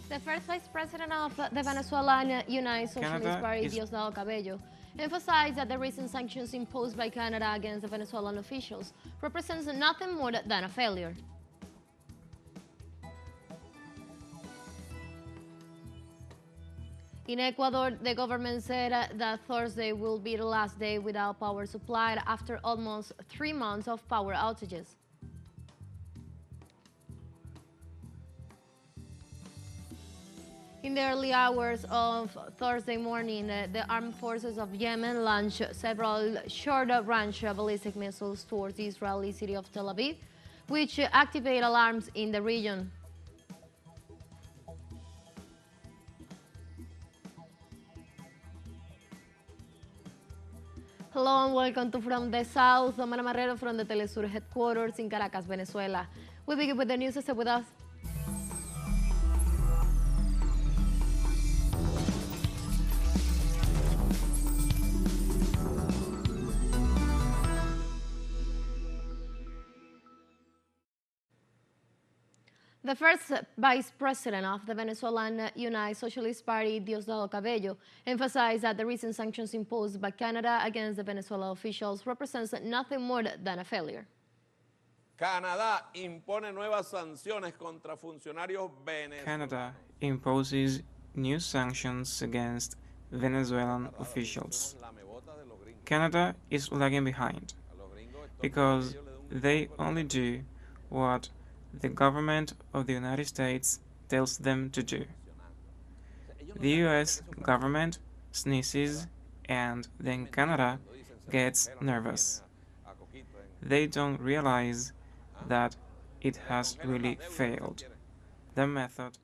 The first Vice President of the Venezuelan United Socialist Party, Diosdado Cabello, emphasized that the recent sanctions imposed by Canada against the Venezuelan officials represents nothing more than a failure. In Ecuador, the government said that Thursday will be the last day without power supply after almost 3 months of power outages. In the early hours of Thursday morning, the armed forces of Yemen launched several short-range ballistic missiles towards the Israeli city of Tel Aviv, which activate alarms in the region. Hello and welcome to From the South. I'm Ana Marrero from the teleSUR headquarters in Caracas, Venezuela. We begin with the news. Stay with us. The first Vice President of the Venezuelan United Socialist Party, Diosdado Cabello, emphasized that the recent sanctions imposed by Canada against the Venezuelan officials represents nothing more than a failure. Canadá impone nuevas sanciones contra funcionarios venezolanos. Canada imposes new sanctions against Venezuelan officials. Canada is lagging behind because they only do what the government of the United States tells them to do. The US government sneezes and then Canada gets nervous. They don't realize that it has really failed. The method.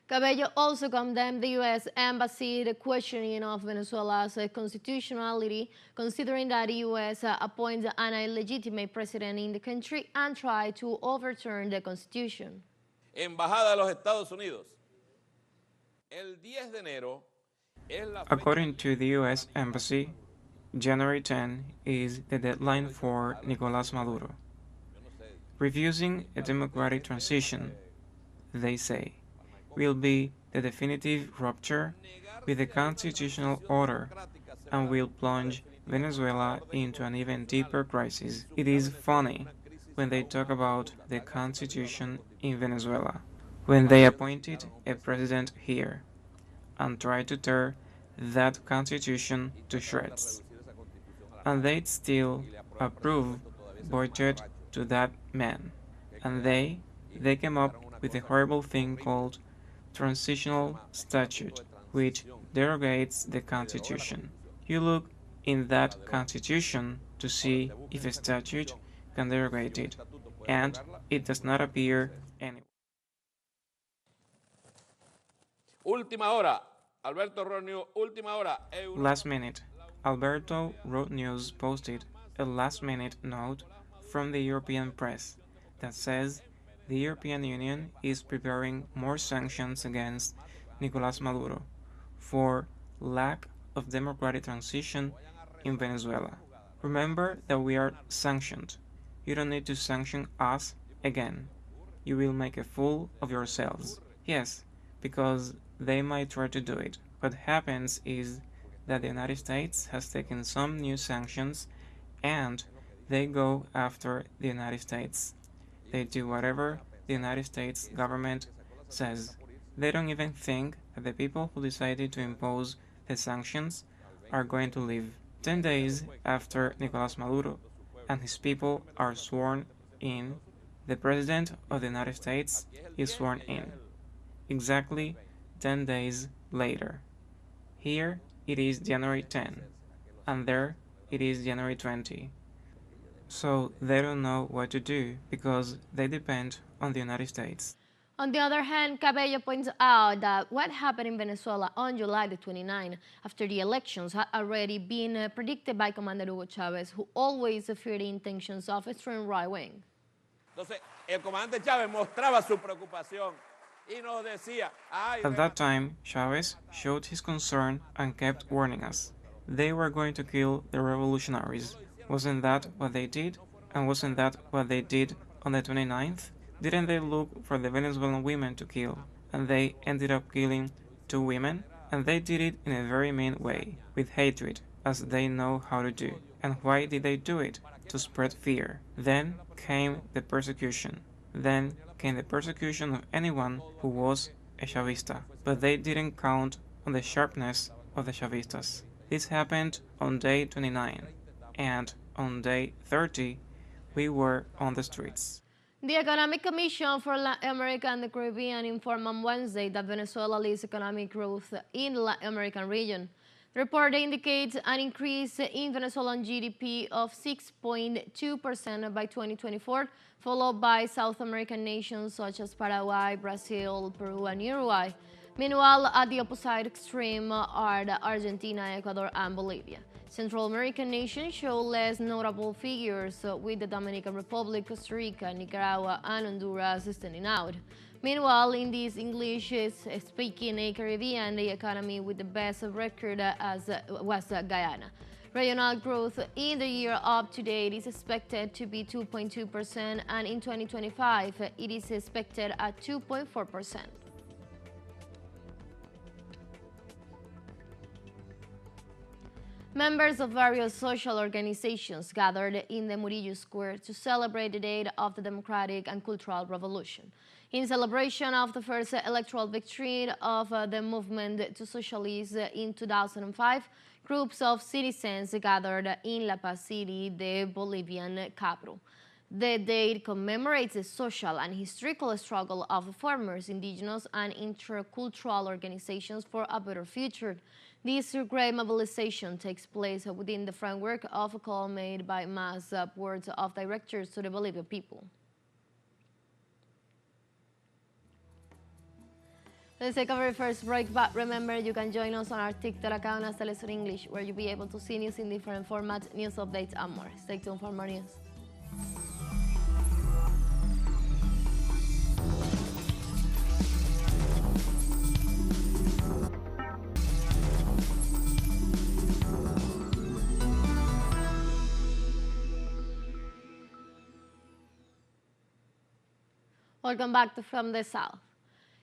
Cabello also condemned the U.S. Embassy the questioning of Venezuela's constitutionality, considering that the U.S. appoints an illegitimate president in the country and tried to overturn the constitution. Embajada de los Estados Unidos. El 10 de enero es la According to the U.S. Embassy, January 10 is the deadline for Nicolás Maduro. Refusing a democratic transition, they say, will be the definitive rupture with the constitutional order and will plunge Venezuela into an even deeper crisis. It is funny when they talk about the constitution in Venezuela, when they appointed a president here and tried to tear that constitution to shreds. And they'd still approve boycott to that man. And they came up with a horrible thing called transitional statute, which derogates the Constitution. You look in that Constitution to see if a statute can derogate it, and it does not appear anywhere. Última hora. Alberto Ronio, última hora. Last minute. Alberto Road News posted a last-minute note from the European press that says the European Union is preparing more sanctions against Nicolás Maduro for lack of democratic transition in Venezuela. Remember that we are sanctioned. You don't need to sanction us again. You will make a fool of yourselves. Yes, because they might try to do it. What happens is that the United States has taken some new sanctions and they go after the United States. They do whatever the United States government says. They don't even think that the people who decided to impose the sanctions are going to live. 10 days after Nicolás Maduro and his people are sworn in, the President of the United States is sworn in. Exactly 10 days later. Here it is January 10, and there it is January 20. So they don't know what to do because they depend on the United States. On the other hand, Cabello points out that what happened in Venezuela on July the 29th, after the elections, had already been predicted by Commander Hugo Chavez, who always feared the intentions of extreme right wing. Entonces, el comandante Chávez mostraba su preocupación y nos decía, At that time, Chavez showed his concern and kept warning us. They were going to kill the revolutionaries. Wasn't that what they did? And wasn't that what they did on the 29th? Didn't they look for the Venezuelan women to kill, and they ended up killing 2 women? And they did it in a very mean way, with hatred, as they know how to do. And why did they do it? To spread fear. Then came the persecution. Then came the persecution of anyone who was a Chavista. But they didn't count on the sharpness of the Chavistas. This happened on day 29, and on day 30, we were on the streets. The Economic Commission for Latin America and the Caribbean informed on Wednesday that Venezuela leads economic growth in the Latin American region. The report indicates an increase in Venezuelan GDP of 6.2% by 2024, followed by South American nations such as Paraguay, Brazil, Peru, and Uruguay. Meanwhile, at the opposite extreme are Argentina, Ecuador, and Bolivia. Central American nations show less notable figures, with the Dominican Republic, Costa Rica, Nicaragua, and Honduras standing out. Meanwhile, in this English-speaking Caribbean, the economy with the best record was Guyana. Regional growth in the year up to date is expected to be 2.2%, and in 2025, it is expected at 2.4%. Members of various social organizations gathered in the Murillo Square to celebrate the date of the democratic and cultural revolution. In celebration of the first electoral victory of the movement to socialism in 2005, groups of citizens gathered in La Paz City, the Bolivian capital. The date commemorates the social and historical struggle of farmers, indigenous, and intercultural organizations for a better future. This great mobilization takes place within the framework of a call made by mass boards of directors to the Bolivian people. Let's take a very first break, but remember you can join us on our TikTok account as teleSUR English, where you'll be able to see news in different formats, news updates, and more. Stay tuned for more news. Welcome back from the south.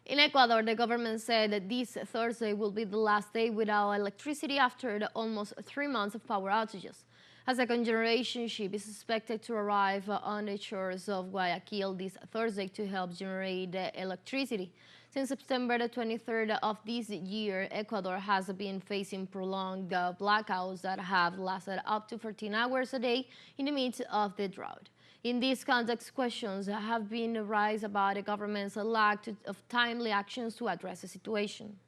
In Ecuador, the government said that this Thursday will be the last day without electricity after the almost 3 months of power outages. A second generation ship is expected to arrive on the shores of Guayaquil this Thursday to help generate the electricity. Since September the 23rd of this year, Ecuador has been facing prolonged blackouts that have lasted up to 14 hours a day in the midst of the drought. In this context, questions have been raised about the government's lack of timely actions to address the situation.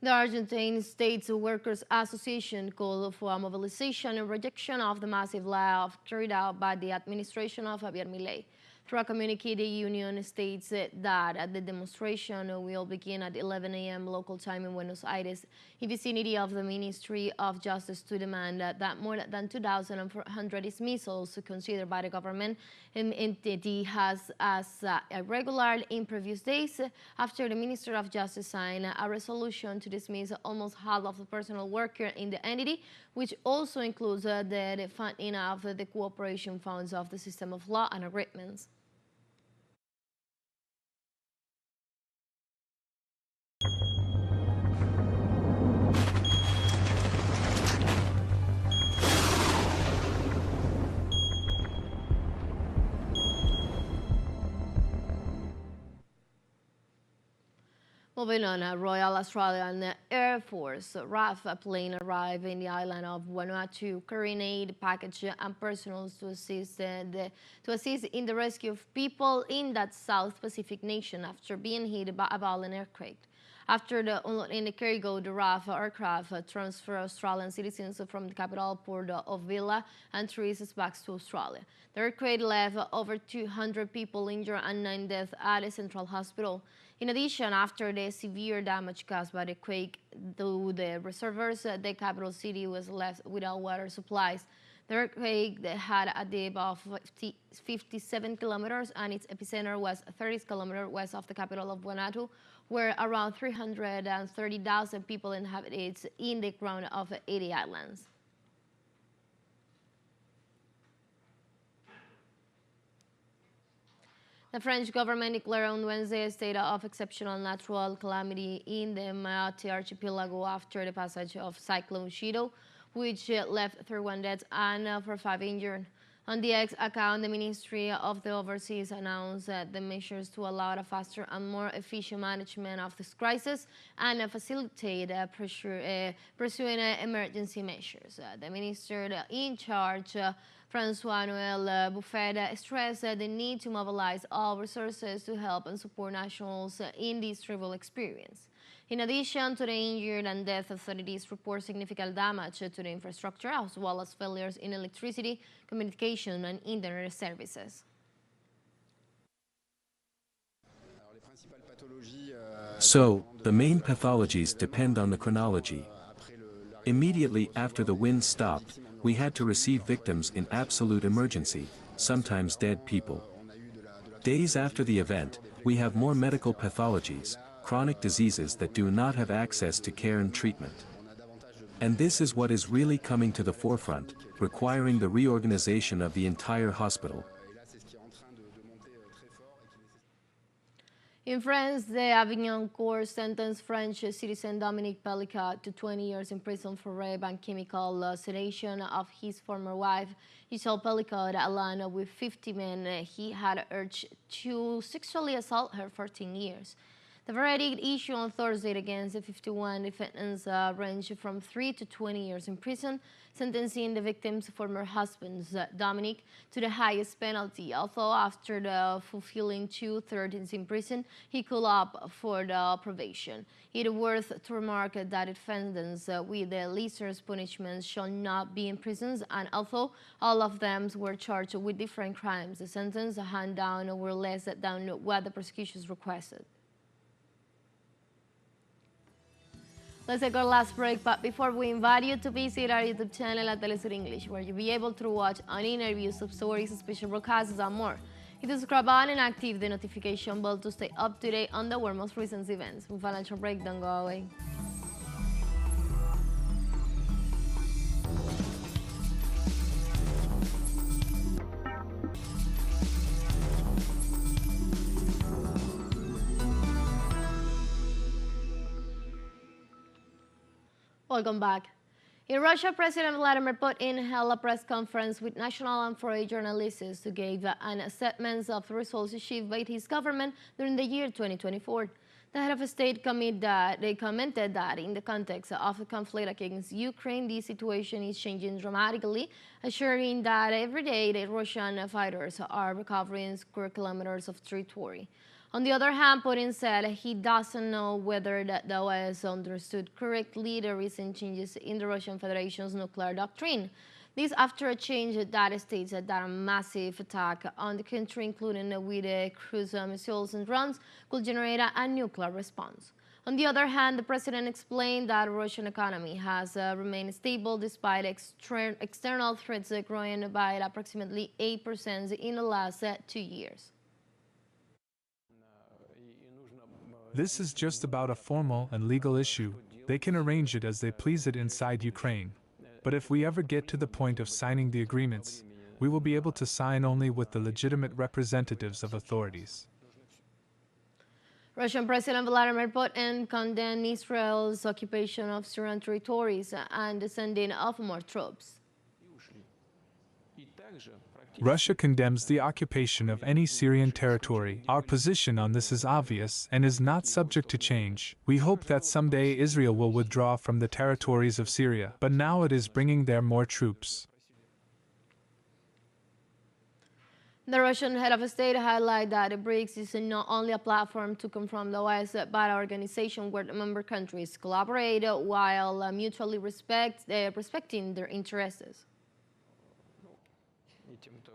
The Argentine State Workers Association called for a mobilization and rejection of the massive layoff carried out by the administration of Javier Milei. Through a communique, the union states that the demonstration will begin at 11 a.m. local time in Buenos Aires, in vicinity of the Ministry of Justice, to demand that more than 2,400 dismissals considered by the government entity has as irregular in previous days, after the Minister of Justice signed a resolution to dismiss almost half of the personnel worker in the entity, which also includes the funding of the cooperation funds of the system of law and agreements. Moving on, a Royal Australian Air Force RAF plane arrived in the island of Vanuatu carrying aid package and personnel to assist in the rescue of people in that South Pacific nation after being hit by a violent earthquake. After the unloading the cargo, the RAF aircraft transferred Australian citizens from the capital port of Villa and tourists back to Australia. The earthquake left over 200 people injured and 9 deaths at a central hospital. In addition, after the severe damage caused by the quake to the reservoirs, the capital city was left without water supplies. The earthquake had a depth of 57 kilometers and its epicenter was 30 kilometers west of the capital of Vanuatu, where around 330,000 people inhabit in the crown of 80 islands. The French government declared on Wednesday a state of exceptional natural calamity in the Mayotte archipelago after the passage of Cyclone Chido, which left 31 deaths and 45 injured. On the X account, the Ministry of the Overseas announced the measures to allow a faster and more efficient management of this crisis and facilitate pursuing emergency measures. The minister in charge, François-Noël Buffet, stressed the need to mobilize all resources to help and support nationals in this terrible experience. In addition to the injured and death, authorities report significant damage to the infrastructure as well as failures in electricity, communication, and internet services. So, the main pathologies depend on the chronology. Immediately after the wind stopped, we had to receive victims in absolute emergency, sometimes dead people. Days after the event, we have more medical pathologies, chronic diseases that do not have access to care and treatment. And this is what is really coming to the forefront, requiring the reorganization of the entire hospital. In France, the Avignon court sentenced French citizen Dominique Pellicat to 20 years in prison for rape and chemical sedation of his former wife, Giselle Pellicat, along with 50 men he had urged to sexually assault her for 14 years. The verdict issued on Thursday against the 51 defendants ranged from 3 to 20 years in prison, sentencing the victim's former husbands, Dominic, to the highest penalty, although after the fulfilling 2 terms in prison, he could opt for the probation. It is worth to remark that defendants with the lesser punishments shall not be imprisoned, and although all of them were charged with different crimes, the sentence handed down were less than what the prosecutions requested. Let's take our last break, but before we invite you to visit our YouTube channel at teleSUR English, where you'll be able to watch on interviews, sub-stories, special broadcasts, and more. Hit the subscribe button and active the notification bell to stay up to date on the world's most recent events. We'll financial break, don't go away. Welcome back. In Russia, President Vladimir Putin held a press conference with national and foreign journalists to give an assessment of the results achieved by his government during the year 2024. The head of state commented that in the context of the conflict against Ukraine, the situation is changing dramatically, assuring that every day the Russian fighters are recovering square kilometers of territory. On the other hand, Putin said he doesn't know whether the US understood correctly the recent changes in the Russian Federation's nuclear doctrine. This after a change that states that a massive attack on the country, including with cruise missiles and drones, could generate a nuclear response. On the other hand, the president explained that the Russian economy has remained stable despite external threats growing by approximately 8% in the last 2 years. This is just about a formal and legal issue. They can arrange it as they please it inside Ukraine. But if we ever get to the point of signing the agreements, we will be able to sign only with the legitimate representatives of authorities. Russian President Vladimir Putin condemned Israel's occupation of Syrian territories and the sending of more troops. Russia condemns the occupation of any Syrian territory. Our position on this is obvious and is not subject to change. We hope that someday Israel will withdraw from the territories of Syria, but now it is bringing there more troops. The Russian head of state highlighted that the BRICS is not only a platform to confront the West, but an organization where the member countries collaborate while mutually respecting their interests.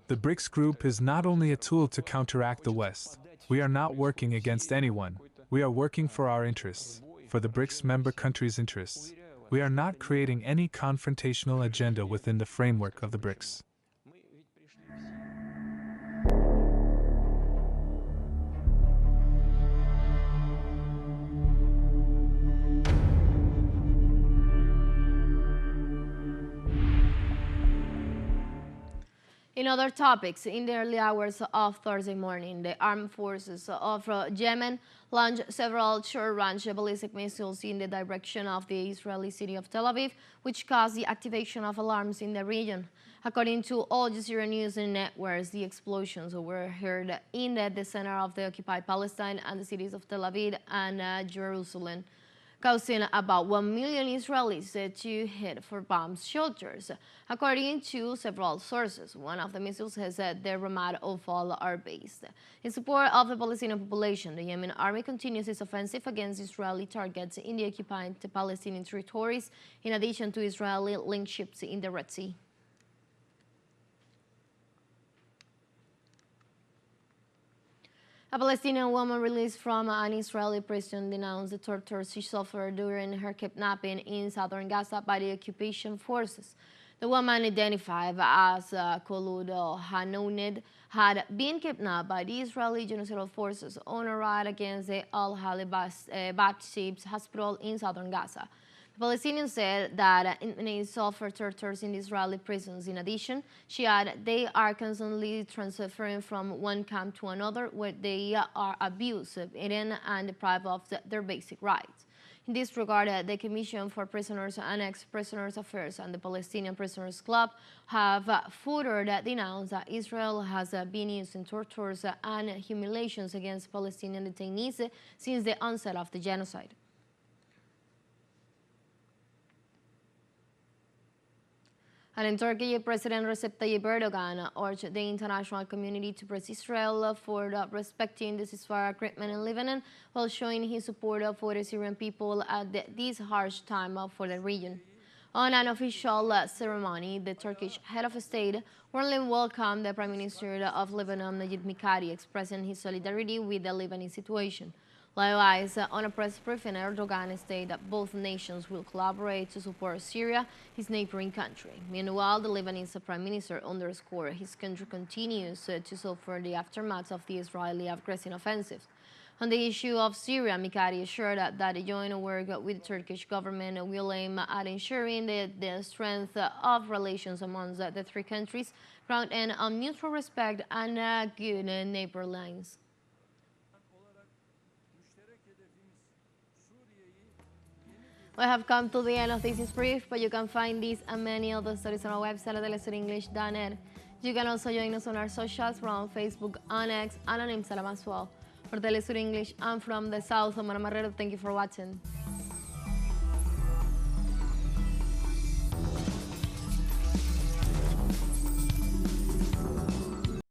The BRICS group is not only a tool to counteract the West. We are not working against anyone. We are working for our interests, for the BRICS member countries' interests. We are not creating any confrontational agenda within the framework of the BRICS. In other topics, in the early hours of Thursday morning, the armed forces of Yemen launched several short-range ballistic missiles in the direction of the Israeli city of Tel Aviv, which caused the activation of alarms in the region. According to Al Jazeera News networks, the explosions were heard in the center of the occupied Palestine and the cities of Tel Aviv and Jerusalem, causing about 1 million Israelis to head for bomb shelters. According to several sources, one of the missiles has the Ramat Oval air base. In support of the Palestinian population, the Yemen army continues its offensive against Israeli targets in the occupied Palestinian territories, in addition to Israeli-linked ships in the Red Sea. A Palestinian woman released from an Israeli prison denounced the torture she suffered during her kidnapping in southern Gaza by the occupation forces. The woman, identified as Kolud Hanoned, had been kidnapped by the Israeli genocidal forces on a raid against the Al-Hali Bat-Shib's hospital in southern Gaza. The Palestinian said that inmates suffer tortures in Israeli prisons. In addition, she added they are constantly transferring from one camp to another where they are abused, eaten, and deprived of their basic rights. In this regard, the Commission for Prisoners and Ex-Prisoners Affairs and the Palestinian Prisoners Club have further denounced that Israel has been using tortures and humiliations against Palestinian detainees since the onset of the genocide. And in Turkey, President Recep Tayyip Erdogan urged the international community to praise Israel for respecting the ceasefire agreement in Lebanon, while showing his support for the Syrian people at this harsh time for the region. On an official ceremony, the Turkish head of state warmly welcomed the Prime Minister of Lebanon, Najib Mikati, expressing his solidarity with the Lebanese situation. Likewise, on a press briefing, Erdogan stated that both nations will collaborate to support Syria, his neighboring country. Meanwhile, the Lebanese Prime Minister underscored his country continues to suffer the aftermath of the Israeli aggressive offensive. On the issue of Syria, Mikati assured that the joint work with the Turkish government will aim at ensuring the strength of relations amongst the three countries, grounded on mutual respect and good neighbor lines. We have come to the end of this brief, but you can find these and many other stories on our website at telesurenglish.net. You can also join us on our socials from Facebook and X and on Instagram as well. For Telesur English, I'm from the South, Omar Marrero. Thank you for watching.